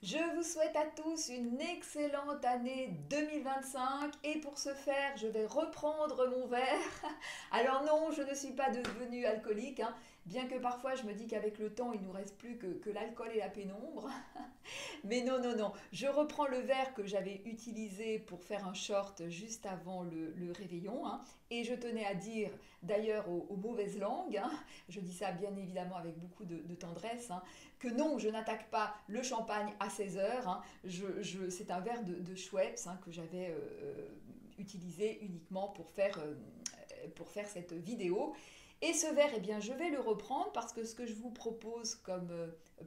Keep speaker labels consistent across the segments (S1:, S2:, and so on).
S1: Je vous souhaite à tous une excellente année 2025 et pour ce faire, je vais reprendre mon verre. Alors non, je ne suis pas devenue alcoolique, hein, bien que parfois je me dis qu'avec le temps, il ne nous reste plus que l'alcool et la pénombre. Mais non, non, non, je reprends le verre que j'avais utilisé pour faire un short juste avant le réveillon, hein, et je tenais à dire d'ailleurs aux mauvaises langues, hein, je dis ça bien évidemment avec beaucoup de tendresse, hein, que non, je n'attaque pas le champagne à 16 heures. Hein. C'est un verre de Schweppes, hein, que j'avais utilisé uniquement pour faire cette vidéo. Et ce verre, eh bien, je vais le reprendre parce que ce que je vous propose comme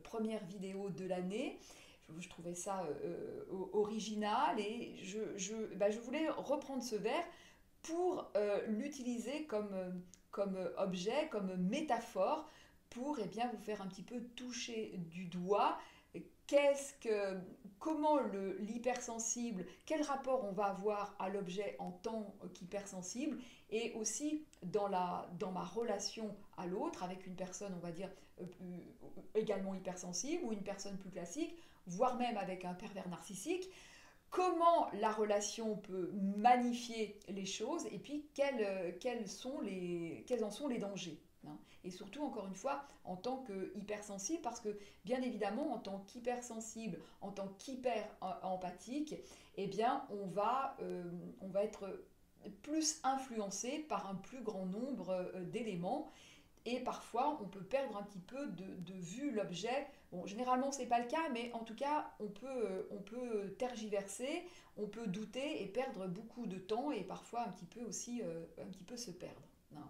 S1: première vidéo de l'année, je trouvais ça original et je voulais reprendre ce verre pour l'utiliser comme objet, comme métaphore, pour eh bien, vous faire un petit peu toucher du doigt qu'est-ce que, comment l'hypersensible, quel rapport on va avoir à l'objet en tant qu'hypersensible, et aussi dans ma relation à l'autre, avec une personne, on va dire, également hypersensible, ou une personne plus classique, voire même avec un pervers narcissique, comment la relation peut magnifier les choses et puis quels en sont les dangers. Hein. Et surtout, encore une fois, en tant qu'hypersensible, parce que bien évidemment, en tant qu'hypersensible, en tant qu'hyper-empathique, eh bien, on va être plus influencé par un plus grand nombre d'éléments et parfois on peut perdre un petit peu de vue l'objet. Bon, généralement c'est pas le cas, mais en tout cas on peut tergiverser, on peut douter et perdre beaucoup de temps et parfois un petit peu aussi un petit peu se perdre. Hein.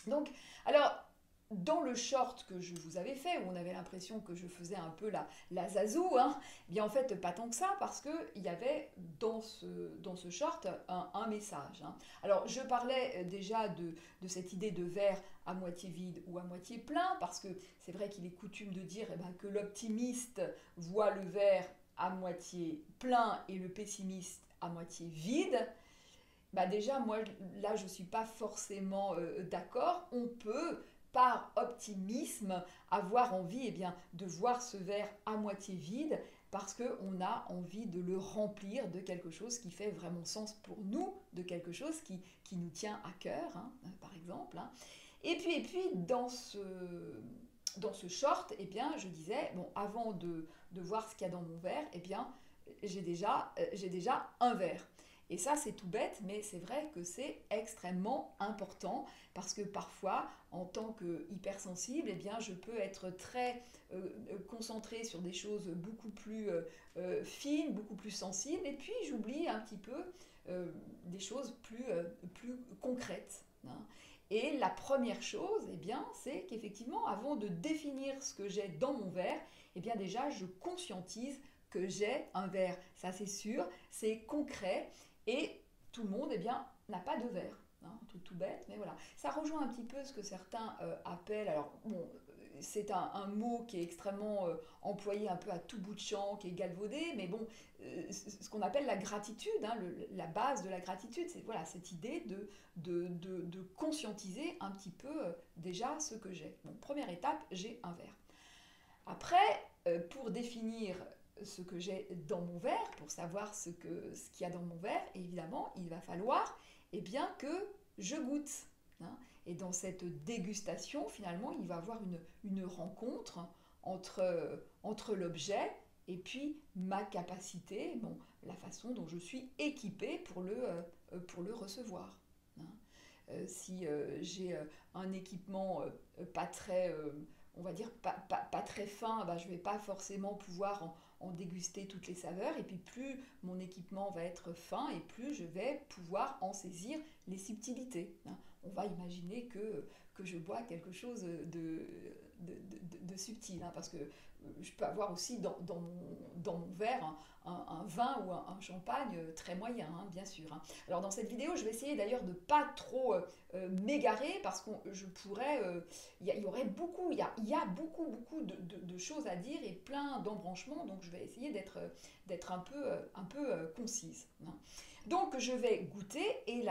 S1: Donc, alors, dans le short que je vous avais fait, où on avait l'impression que je faisais un peu la zazou, hein, eh bien en fait, pas tant que ça, parce qu'il y avait dans ce short un message. Hein. Alors, je parlais déjà de cette idée de verre à moitié vide ou à moitié plein, parce que c'est vrai qu'il est coutume de dire eh ben, que l'optimiste voit le verre à moitié plein et le pessimiste à moitié vide. Bah déjà, moi, là, je ne suis pas forcément d'accord. On peut, par optimisme, avoir envie eh bien, de voir ce verre à moitié vide parce qu'on a envie de le remplir de quelque chose qui fait vraiment sens pour nous, de quelque chose qui nous tient à cœur, hein, par exemple. Hein. Et puis dans ce short, eh bien, je disais, bon, avant de voir ce qu'il y a dans mon verre, eh bien, j'ai déjà un verre. Et ça, c'est tout bête, mais c'est vrai que c'est extrêmement important parce que parfois, en tant qu'hypersensible, eh bien, je peux être très concentrée sur des choses beaucoup plus fines, beaucoup plus sensibles, et puis j'oublie un petit peu des choses plus concrètes. Hein. Et la première chose, eh bien, c'est qu'effectivement, avant de définir ce que j'ai dans mon verre, eh bien déjà, je conscientise que j'ai un verre. Ça, c'est sûr, c'est concret. Et tout le monde, eh bien, n'a pas de verre. Hein, un truc tout bête, mais voilà. Ça rejoint un petit peu ce que certains appellent, alors bon, c'est un mot qui est extrêmement employé un peu à tout bout de champ, qui est galvaudé, mais bon, ce qu'on appelle la gratitude, hein, la base de la gratitude, c'est voilà, cette idée de conscientiser un petit peu déjà ce que j'ai. Bon, première étape, j'ai un verre. Après, pour définir ce que j'ai dans mon verre, pour savoir ce qu'il y a dans mon verre, évidemment, il va falloir eh bien, que je goûte. Hein. Et dans cette dégustation, finalement, il va y avoir une rencontre entre l'objet et puis ma capacité, bon, la façon dont je suis équipée pour le recevoir. Hein. Si j'ai un équipement pas très on va dire pas très fin, bah, je ne vais pas forcément pouvoir en déguster toutes les saveurs. Et puis plus mon équipement va être fin et plus je vais pouvoir en saisir les subtilités. Hein. On va imaginer que je bois quelque chose de subtil, hein, parce que je peux avoir aussi dans mon verre un vin ou un champagne très moyen, hein, bien sûr. Hein. Alors dans cette vidéo, je vais essayer d'ailleurs de ne pas trop m'égarer parce que je pourrais, y aurait beaucoup, il y a beaucoup, beaucoup de choses à dire et plein d'embranchements, donc je vais essayer d'être un peu concise. Hein. Donc je vais goûter et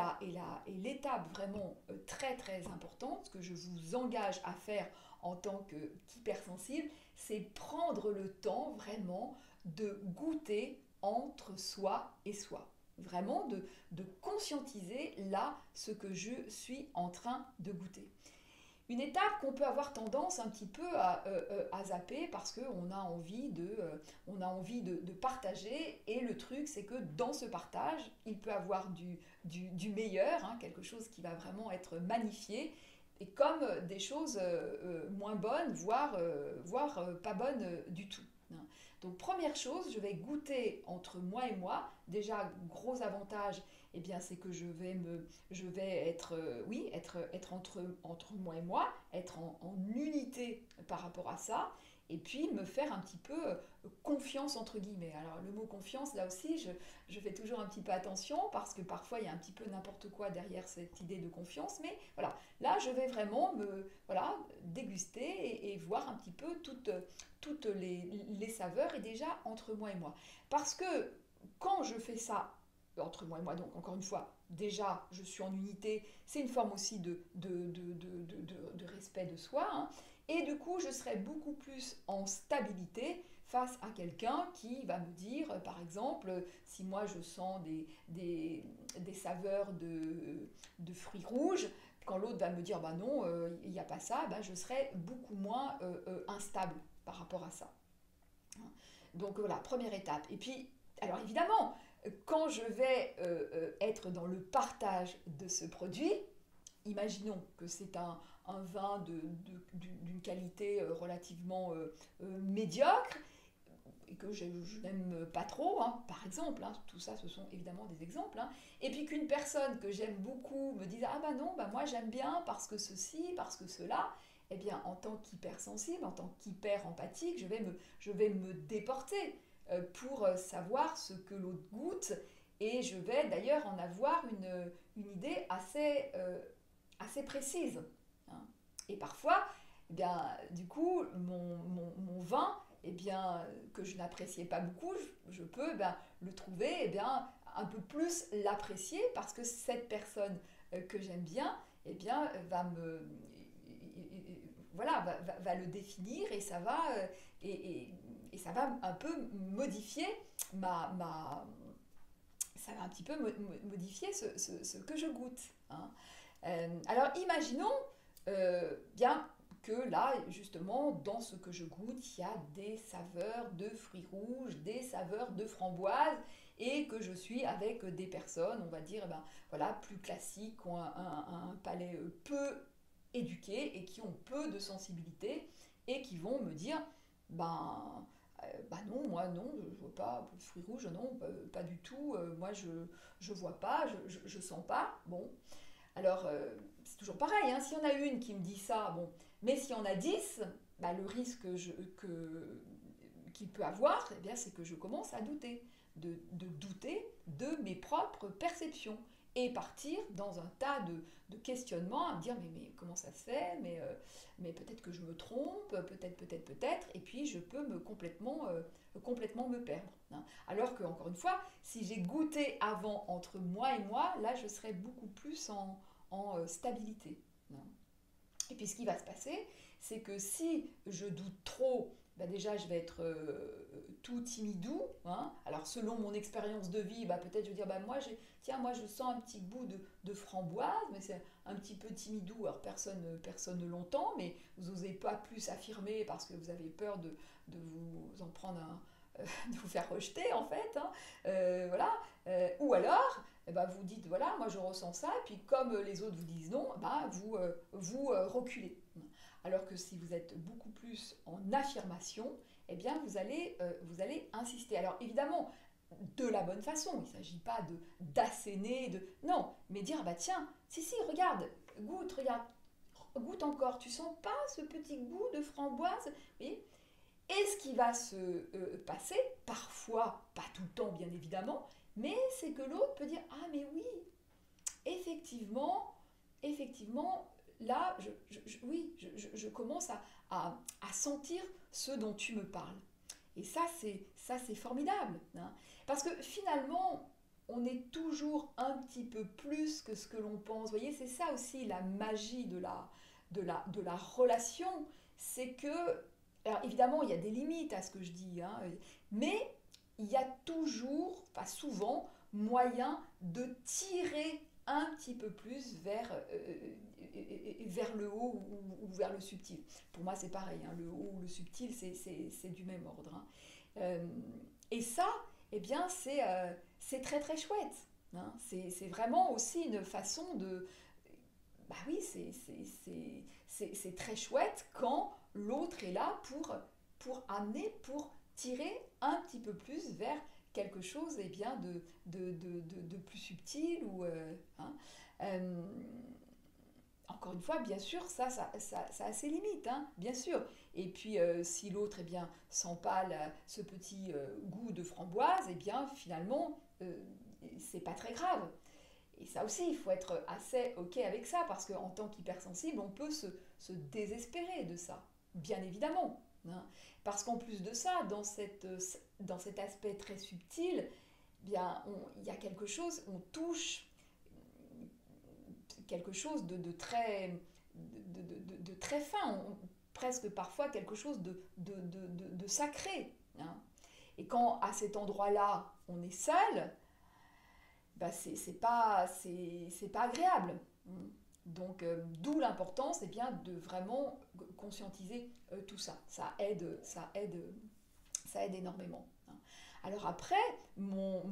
S1: l'étape vraiment très très importante que je vous engage à faire en tant qu'hypersensible, c'est prendre le temps vraiment de goûter entre soi et soi. Vraiment de conscientiser là ce que je suis en train de goûter. Une étape qu'on peut avoir tendance un petit peu à zapper parce qu'on a envie de partager, et le truc c'est que dans ce partage, il peut avoir du meilleur, hein, quelque chose qui va vraiment être magnifié, et comme des choses moins bonnes, voire pas bonnes du tout. Donc première chose, je vais goûter entre moi et moi. Déjà, gros avantage, eh bien, c'est que je vais être, oui, être entre moi et moi, être en unité par rapport à ça, et puis me faire un petit peu confiance entre guillemets. Alors le mot confiance, là aussi, je fais toujours un petit peu attention parce que parfois il y a un petit peu n'importe quoi derrière cette idée de confiance, mais voilà, là je vais vraiment voilà, déguster et voir un petit peu toutes les saveurs, et déjà entre moi et moi. Parce que quand je fais ça entre moi et moi, donc encore une fois, déjà je suis en unité, c'est une forme aussi de respect de soi, hein, et du coup je serai beaucoup plus en stabilité face à quelqu'un qui va me dire, par exemple, si moi je sens des saveurs de fruits rouges, quand l'autre va me dire bah non, il n'y a pas ça, bah, je serai beaucoup moins instable par rapport à ça. Donc voilà, première étape. Et puis, alors évidemment, quand je vais être dans le partage de ce produit, imaginons que c'est un vin d'une qualité relativement médiocre, et que je n'aime pas trop, hein, par exemple, hein, tout ça ce sont évidemment des exemples, hein, et puis qu'une personne que j'aime beaucoup me dise ah bah non, bah moi j'aime bien parce que ceci, parce que cela, eh bien en tant qu'hypersensible, en tant qu'hyper empathique, je vais me déporter pour savoir ce que l'autre goûte, et je vais d'ailleurs en avoir une idée assez précise, hein. Et parfois, eh bien, du coup, mon vin, eh bien, que je n'appréciais pas beaucoup, je peux le trouver, eh bien, un peu plus l'apprécier parce que cette personne que j'aime bien, eh bien, voilà, va le définir, et ça va, et ça va un peu modifier ça va un petit peu modifier ce que je goûte, hein. Alors imaginons bien que là, justement, dans ce que je goûte, il y a des saveurs de fruits rouges, des saveurs de framboises, et que je suis avec des personnes, on va dire, voilà, plus classiques, qui ont un palais peu éduqué et qui ont peu de sensibilité, et qui vont me dire, bah non, moi non, je vois pas, fruits rouges, non, pas du tout, moi je vois pas, je sens pas, bon. Alors, c'est toujours pareil, hein, s'il y en a une qui me dit ça, bon, mais s'il y en a 10, bah, le risque qu'il peut avoir, eh bien, c'est que je commence à douter, douter de mes propres perceptions, et partir dans un tas de questionnements, à me dire mais comment ça se fait, mais peut-être que je me trompe, peut-être, et puis je peux complètement me perdre, hein. Alors que, encore une fois, si j'ai goûté avant entre moi et moi, là je serais beaucoup plus en stabilité, hein. Et puis ce qui va se passer, c'est que si je doute trop, déjà je vais être tout timidou, hein. Alors selon mon expérience de vie, peut-être je vais dire moi je sens un petit goût de framboise, mais c'est un petit peu timidou, alors personne ne l'entend, mais vous n'osez pas plus affirmer parce que vous avez peur de vous en prendre de vous faire rejeter en fait, hein. Voilà. Ou alors vous dites voilà, moi je ressens ça, et puis comme les autres vous disent non, vous reculez. Alors que si vous êtes beaucoup plus en affirmation, eh bien vous allez insister. Alors évidemment, de la bonne façon, il ne s'agit pas d'asséner, non, mais dire tiens, si, regarde, goûte encore, tu sens pas ce petit goût de framboise, oui. Et ce qui va se passer, parfois, pas tout le temps bien évidemment, mais c'est que l'autre peut dire ah mais oui, effectivement, là, oui, je commence à sentir ce dont tu me parles. Et ça, c'est formidable, hein. Parce que finalement, on est toujours un petit peu plus que ce que l'on pense. Vous voyez, c'est ça aussi la magie de la relation. C'est que, alors évidemment, il y a des limites à ce que je dis, hein, mais il y a toujours, enfin souvent, moyen de tirer un petit peu plus vers le haut ou vers le subtil. Pour moi, c'est pareil, hein, le haut ou le subtil, c'est du même ordre. Hein. Euh, et ça, eh bien, c'est très très chouette. Hein. C'est vraiment aussi une façon de... Bah oui, c'est très chouette quand l'autre est là pour amener, pour tirer un petit peu plus vers quelque chose eh bien, de plus subtil. Ou, hein. Euh, Encore une fois, bien sûr, ça a ses limites, hein, bien sûr. Et puis, si l'autre eh bien, sent pas ce petit goût de framboise, eh bien, finalement, c'est pas très grave. Et ça aussi, il faut être assez OK avec ça, parce qu'en tant qu'hypersensible, on peut se désespérer de ça, bien évidemment. Hein. Parce qu'en plus de ça, dans cet aspect très subtil, bien, il y a quelque chose, on touche quelque chose de très, de très fin, presque parfois quelque chose de sacré. Hein. Et quand à cet endroit-là, on est seul, bah c'est pas agréable. Donc, d'où l'importance eh bien, de vraiment conscientiser tout ça. Ça aide énormément. Hein. Alors après, mon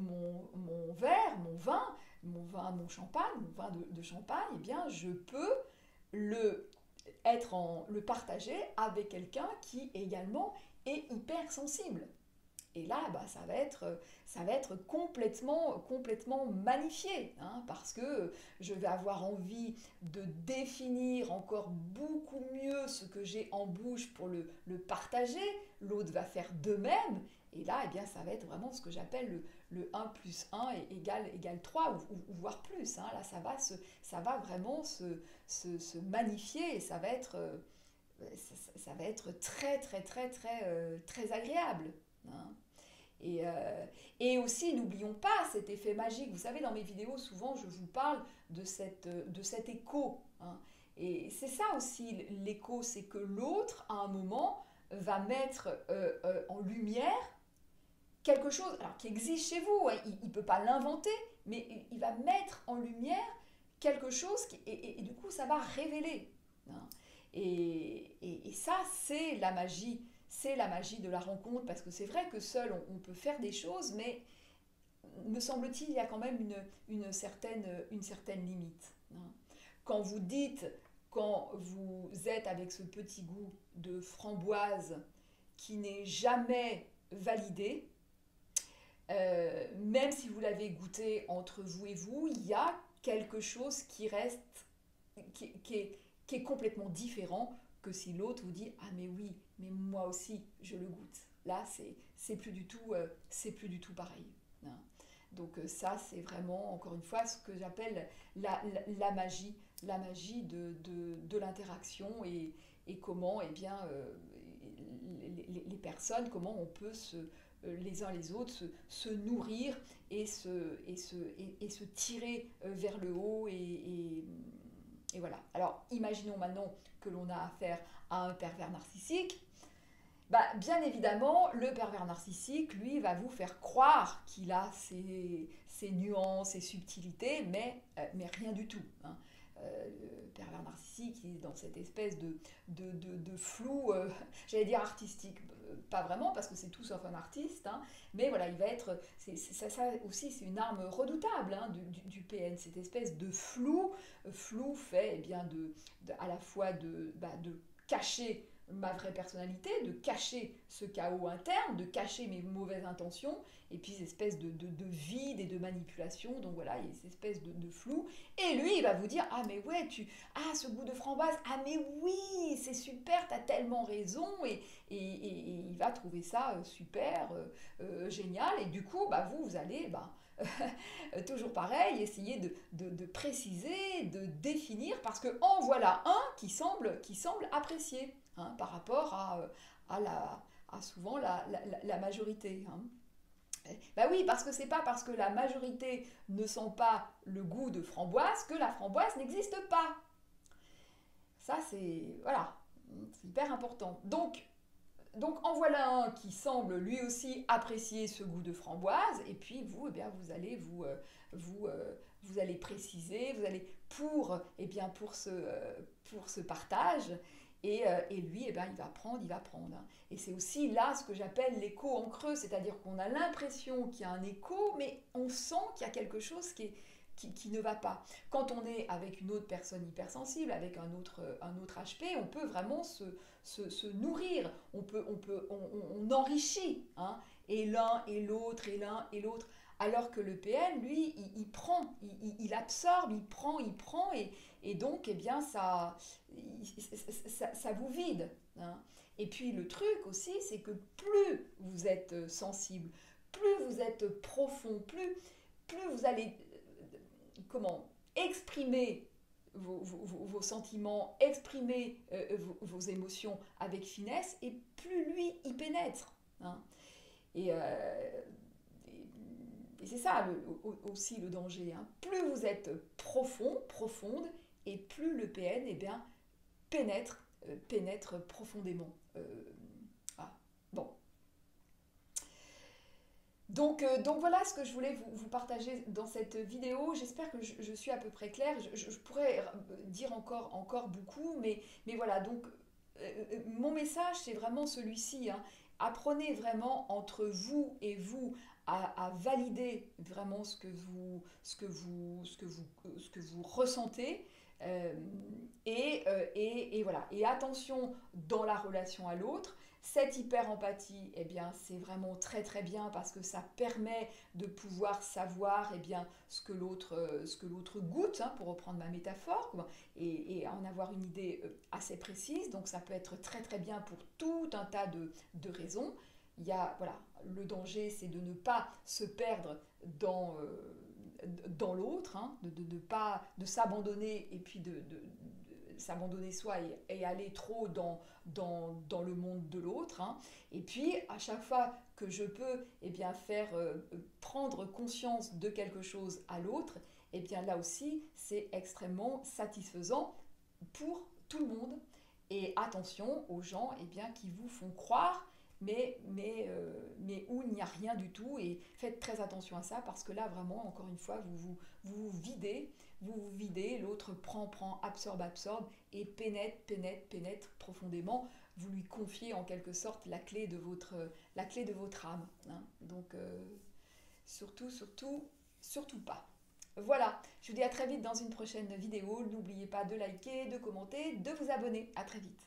S1: verre, mon champagne, mon vin de champagne, eh bien, je peux le, le partager avec quelqu'un qui également est hypersensible. Et là, bah, ça va être complètement magnifié, hein, parce que je vais avoir envie de définir encore beaucoup mieux ce que j'ai en bouche pour le partager. L'autre va faire de même. Et là, eh bien, ça va être vraiment ce que j'appelle le 1 plus 1 égale 3, ou voire plus. Hein. Là, ça va vraiment se magnifier et ça va être très agréable. Hein. Et aussi, n'oublions pas cet effet magique. Vous savez, dans mes vidéos, souvent, je vous parle de cet écho. Hein. Et c'est ça aussi, l'écho, c'est que l'autre, à un moment, va mettre en lumière quelque chose alors, qui existe chez vous. Hein. Il ne peut pas l'inventer, mais il va mettre en lumière quelque chose et du coup, ça va révéler. Hein. Et ça, c'est la magie. C'est la magie de la rencontre, parce que c'est vrai que seul on peut faire des choses, mais me semble-t-il, il y a quand même une certaine limite. Hein. Quand vous dites, quand vous êtes avec ce petit goût de framboise qui n'est jamais validé, même si vous l'avez goûté entre vous et vous, il y a quelque chose qui reste, qui est complètement différent que si l'autre vous dit ah mais oui, mais moi aussi je le goûte. Là c'est plus du tout pareil. Hein. Donc ça c'est vraiment encore une fois ce que j'appelle la magie de l'interaction et comment eh bien les personnes, comment on peut les uns les autres se nourrir et se tirer vers le haut et voilà. Alors imaginons maintenant que l'on a affaire à un pervers narcissique. Bah, bien évidemment, le pervers narcissique, lui, va vous faire croire qu'il a ses nuances, ses subtilités, mais rien du tout. Hein. Le pervers narcissique, il est dans cette espèce de flou, j'allais dire artistique, pas vraiment parce que c'est tout sauf un artiste, hein, mais voilà, il va être, ça aussi c'est une arme redoutable hein, du PN, cette espèce de flou fait eh bien, à la fois de cacher ma vraie personnalité, de cacher ce chaos interne, de cacher mes mauvaises intentions, et puis cette espèce de vide et de manipulation, donc voilà, il y a cette espèce de flou, et lui il va vous dire, ah mais ouais, ce goût de framboise, ah mais oui, c'est super, t'as tellement raison, et il va trouver ça super, génial, et du coup, bah, vous allez, toujours pareil, essayer de préciser, de définir, parce que en voilà un qui semble apprécier. Hein, par rapport à souvent la majorité. Hein. Ben oui, parce que c'est pas parce que la majorité ne sent pas le goût de framboise que la framboise n'existe pas. Ça, c'est voilà, c'est hyper important. Donc, Donc en voilà un qui semble lui aussi apprécier ce goût de framboise, et puis vous, eh bien, vous allez préciser, vous allez pour ce partage, et lui, eh bien, il va prendre. Hein. Et c'est aussi là ce que j'appelle l'écho en creux, c'est-à-dire qu'on a l'impression qu'il y a un écho, mais on sent qu'il y a quelque chose qui ne va pas. Quand on est avec une autre personne hypersensible, avec un autre HP, on peut vraiment se nourrir, on enrichit, hein, et l'un et l'autre, et l'un et l'autre. Alors que le PN, lui, il prend, il absorbe, il prend, et donc, eh bien, ça vous vide. Hein. Et puis le truc aussi, c'est que plus vous êtes sensible, plus vous êtes profond, plus vous allez exprimer vos sentiments, exprimer vos émotions avec finesse, et plus lui y pénètre. Hein. Et, euh, et c'est ça aussi le danger. Hein. Plus vous êtes profonde, et plus le PN, eh bien, pénètre profondément. Ah, bon. Donc voilà ce que je voulais vous partager dans cette vidéo. J'espère que je suis à peu près claire. Je pourrais dire encore beaucoup, mais voilà. Donc mon message, c'est vraiment celui-ci. Hein. Apprenez vraiment entre vous et vous à valider vraiment ce que vous ressentez. Euh, et voilà. Et attention dans la relation à l'autre. Cette hyper-empathie, eh bien, c'est vraiment très très bien parce que ça permet de pouvoir savoir eh bien, ce que l'autre goûte, hein, pour reprendre ma métaphore, quoi, et en avoir une idée assez précise. Donc ça peut être très très bien pour tout un tas de raisons. Il y a, voilà, le danger, c'est de ne pas se perdre dans l'autre, hein, de s'abandonner, et puis de s'abandonner soi, et aller trop dans le monde de l'autre. Hein. Et puis, à chaque fois que je peux eh bien, faire prendre conscience de quelque chose à l'autre, eh bien là aussi, c'est extrêmement satisfaisant pour tout le monde. Et attention aux gens eh bien, qui vous font croire, mais où il n'y a rien du tout. Et faites très attention à ça, parce que là, vraiment, encore une fois, vous videz, l'autre prend, absorbe, et pénètre profondément. Vous lui confiez en quelque sorte la clé de votre âme. Hein. Donc, surtout pas. Voilà, je vous dis à très vite dans une prochaine vidéo. N'oubliez pas de liker, de commenter, de vous abonner. À très vite.